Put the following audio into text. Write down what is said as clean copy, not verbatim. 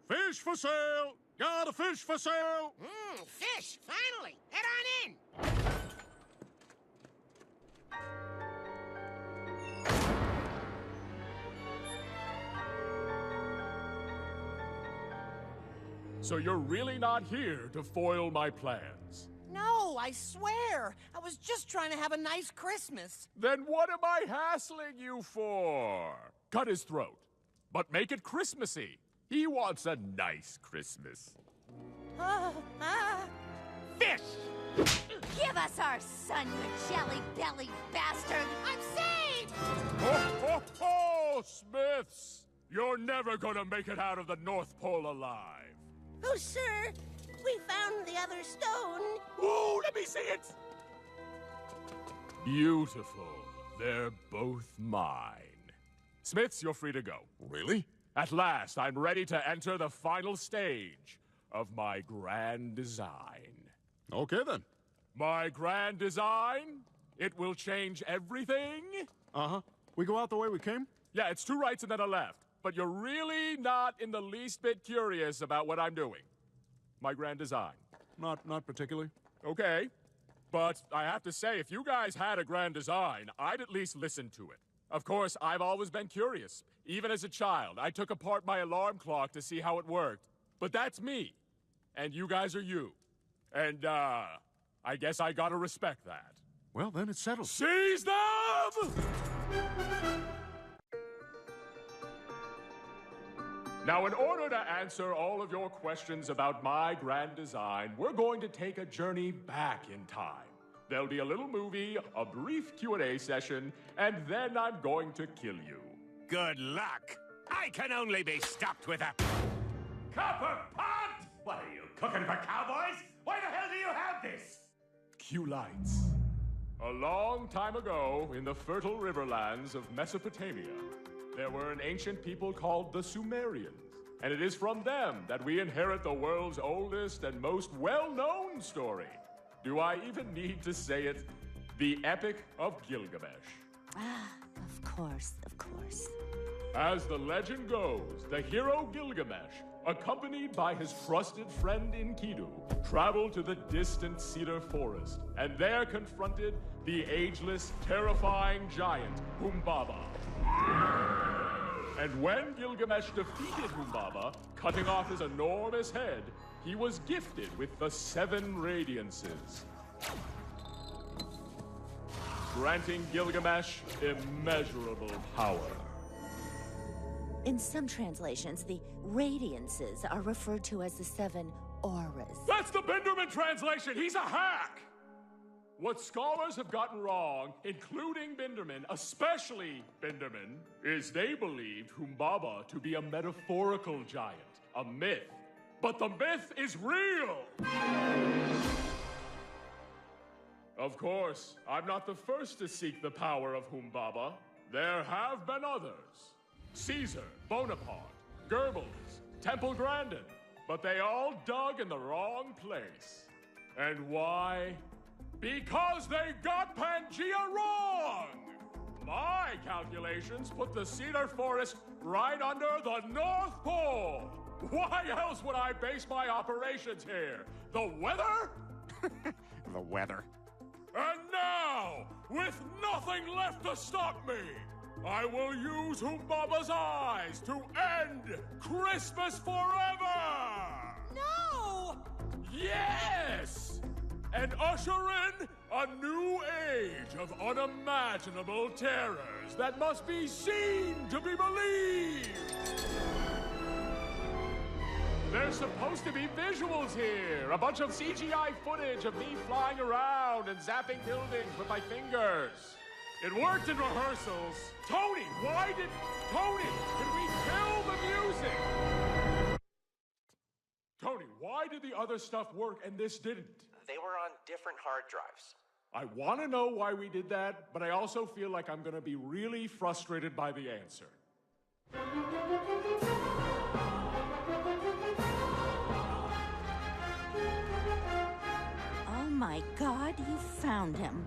Fish for sale! Got a fish for sale! Fish, finally! Head on in! So you're really not here to foil my plans? No, I swear. I was just trying to have a nice Christmas. Then what am I hassling you for? Cut his throat, but make it Christmassy. He wants a nice Christmas. Fish! Give us our son, you jelly-bellied bastard! I'm saved! Ho, ho, ho, Smiths! You're never gonna make it out of the North Pole alive. Oh, sir, we found the other stone. Ooh, let me see it! Beautiful. They're both mine. Smiths, you're free to go. Really? At last, I'm ready to enter the final stage of my grand design. Okay, then. My grand design? It will change everything? Uh-huh. We go out the way we came? Yeah, it's 2 rights and then a left. But you're really not in the least bit curious about what I'm doing. My grand design. Not particularly. Okay. But I have to say, if you guys had a grand design, I'd at least listen to it. Of course, I've always been curious. Even as a child, I took apart my alarm clock to see how it worked. But that's me. And you guys are you. And, I guess I gotta respect that. Well, then it's settled. Seize them! Now, in order to answer all of your questions about my grand design, we're going to take a journey back in time. There'll be a little movie, a brief Q&A session, and then I'm going to kill you. Good luck. I can only be stopped with a copper pot! What are you, cooking for cowboys? Why the hell do you have this? Cue lights. A long time ago, in the fertile riverlands of Mesopotamia, there were an ancient people called the Sumerians. And it is from them that we inherit the world's oldest and most well-known story. Do I even need to say it? The Epic of Gilgamesh. Ah, of course, of course. As the legend goes, the hero Gilgamesh, accompanied by his trusted friend Enkidu, traveled to the distant cedar forest, and there confronted the ageless, terrifying giant, Humbaba. And when Gilgamesh defeated Humbaba, cutting off his enormous head, he was gifted with the 7 Radiances, granting Gilgamesh immeasurable power. In some translations, the radiances are referred to as the 7 auras. That's the Binderman translation! He's a hack! What scholars have gotten wrong, including Binderman, especially Binderman, is they believed Humbaba to be a metaphorical giant, a myth. But the myth is real! Of course, I'm not the first to seek the power of Humbaba. There have been others. Caesar, Bonaparte, Goebbels, Temple Grandin. But they all dug in the wrong place. And why? Because they got Pangaea wrong! My calculations put the cedar forest right under the North Pole! Why else would I base my operations here? The weather? The weather. And now, with nothing left to stop me, I will use Humbaba's eyes to end Christmas forever! No! Yes! And usher in a new age of unimaginable terrors that must be seen to be believed! There's supposed to be visuals here. A bunch of CGI footage of me flying around and zapping buildings with my fingers. It worked in rehearsals. Tony, Tony, can we kill the music? Tony, why did the other stuff work and this didn't? They were on different hard drives. I want to know why we did that, but I also feel like I'm going to be really frustrated by the answer. Oh my God, you found him.